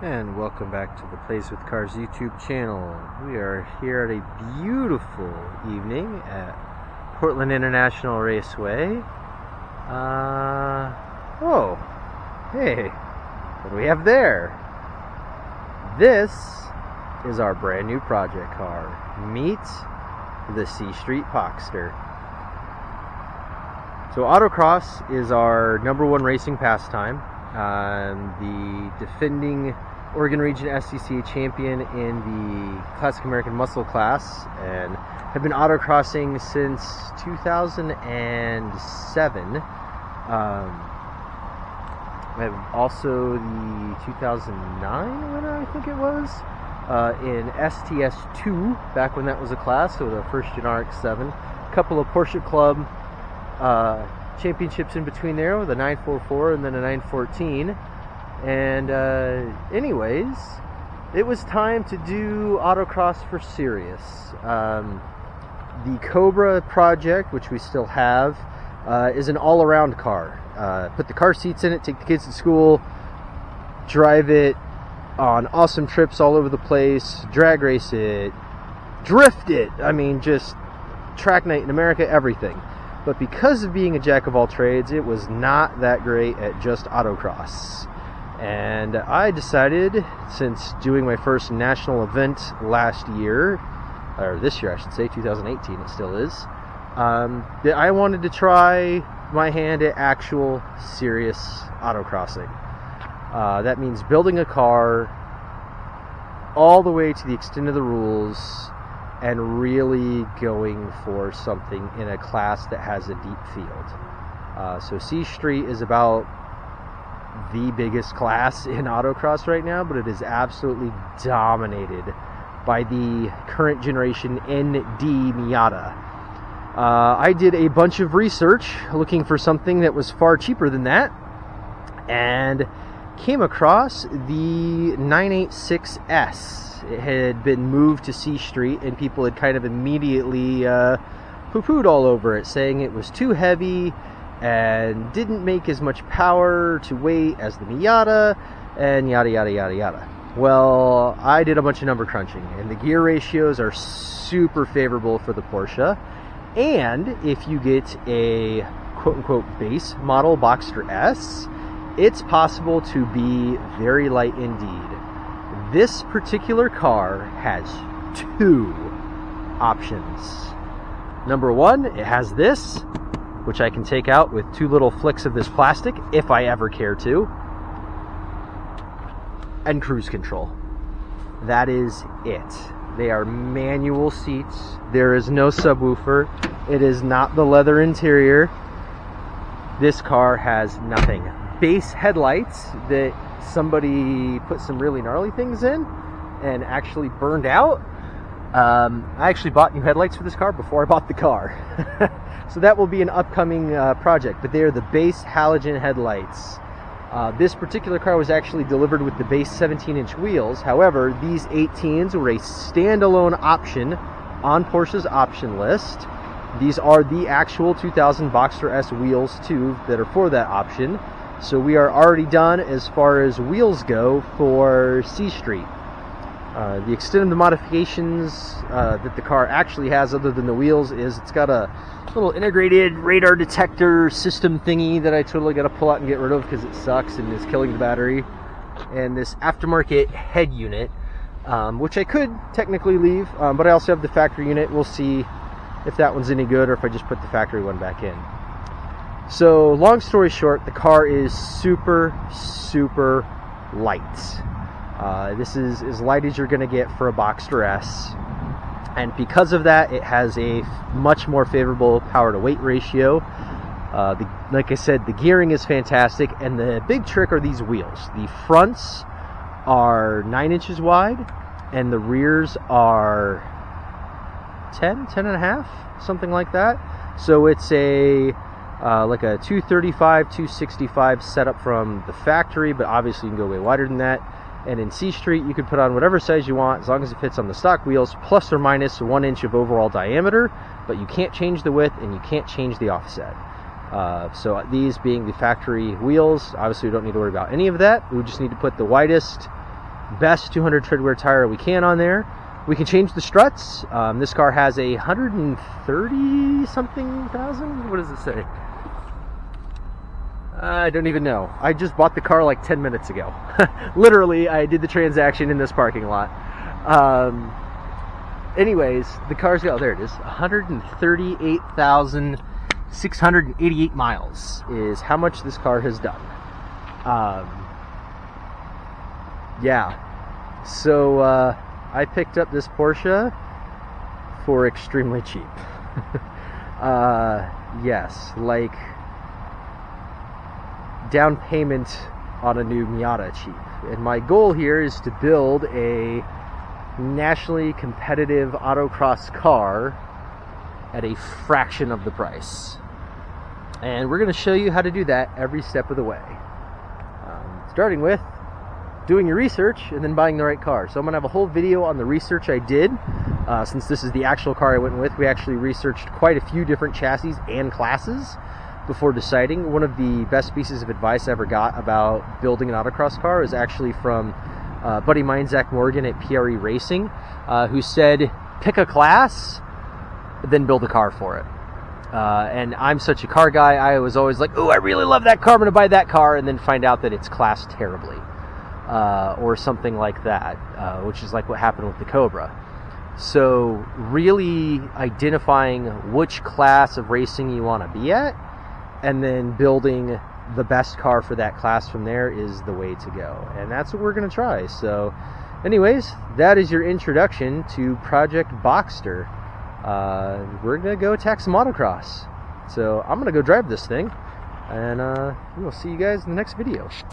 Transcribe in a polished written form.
And welcome back to the Plays with Cars YouTube channel. We are here at a beautiful evening at Portland International Raceway. Oh, hey, what do we have there? This is our brand new project car. Meet the C Street Boxster. So Autocross is our #1 racing pastime. The defending Oregon Region SCCA champion in the Classic American Muscle class, and have been autocrossing since 2007. I have also the 2009 winner, I think it was, in STS2, back when that was a class, so the first Gen RX-7. A couple of Porsche Club championships in between there, with a 944 and then a 914. And anyways, it was time to do autocross for serious. The Cobra project, which we still have, is an all-around car. Put the car seats in it, take the kids to school, drive it on awesome trips all over the place, drag race it, drift it, I mean, just track night in America, everything. But because of being a jack of all trades, it was not that great at just autocross. And I decided, since doing my first national event last year, or this year I should say, 2018 it still is, that I wanted to try my hand at actual serious autocrossing. That means building a car all the way to the extent of the rules and really going for something in a class that has a deep field. So C Street is about the biggest class in autocross right now, but it is absolutely dominated by the current generation ND Miata. I did a bunch of research looking for something that was far cheaper than that, and came across the 986S. It had been moved to C Street, and people had kind of immediately poo-pooed all over it, saying it was too heavy and didn't make as much power to weight as the Miata, and yada yada yada yada. Well, I did a bunch of number crunching, and the gear ratios are super favorable for the Porsche. And if you get a quote-unquote base model Boxster S, it's possible to be very light indeed. This particular car has two options. Number one, it has this, which I can take out with two little flicks of this plastic, if I ever care to, and cruise control. That is it. They are manual seats. There is no subwoofer. It is not the leather interior. This car has nothing. Base headlights that somebody put some really gnarly things in and actually burned out. I actually bought new headlights for this car before I bought the car. So that will be an upcoming project, but they are the base halogen headlights. This particular car was actually delivered with the base 17-inch wheels. However, these 18s were a standalone option on Porsche's option list. These are the actual 2000 Boxster S wheels too that are for that option. So we are already done as far as wheels go for C Street. The extent of the modifications that the car actually has, other than the wheels, is it's got a little integrated radar detector system thingy that I totally got to pull out and get rid of because it sucks and is killing the battery. And this aftermarket head unit, which I could technically leave, but I also have the factory unit. We'll see if that one's any good or if I just put the factory one back in. So long story short, the car is super, super light. This is as light as you're going to get for a Boxster S. And because of that, it has a much more favorable power to weight ratio. Like I said, the gearing is fantastic. And the big trick are these wheels. The fronts are 9 inches wide, and the rears are 10 and a half, something like that. So it's a like a 235, 265 setup from the factory, but obviously you can go way wider than that. And in C Street, you can put on whatever size you want, as long as it fits on the stock wheels, plus or minus 1 inch of overall diameter, but you can't change the width and you can't change the offset. So these being the factory wheels, obviously we don't need to worry about any of that. We just need to put the widest best 200 tread wear tire we can on there. We can change the struts. This car has a 130 something thousand. What does it say? I don't even know. I just bought the car like 10 minutes ago. Literally, I did the transaction in this parking lot. Anyways, the car's got, oh, there it is, 138,688 miles is how much this car has done. Yeah. So, I picked up this Porsche for extremely cheap. Yes, like down payment on a new Miata cheap. And my goal here is to build a nationally competitive autocross car at a fraction of the price. And we're going to show you how to do that every step of the way. Starting with doing your research and then buying the right car. So I'm going to have a whole video on the research I did. Since this is the actual car I went with, we actually researched quite a few different chassis and classes before deciding. One of the best pieces of advice I ever got about building an autocross car is actually from a buddy of mine, Zach Morgan at PRE Racing, who said, pick a class, then build a car for it. And I'm such a car guy, I was always like, oh, I really love that car, I'm going to buy that car, and then find out that it's classed terribly. Or something like that, which is like what happened with the Cobra. So really identifying which class of racing you want to be at, and then building the best car for that class from there is the way to go. And that's what we're going to try. So anyways, that is your introduction to Project Boxster. We're going to go attack some autocross. So I'm going to go drive this thing, and we'll see you guys in the next video.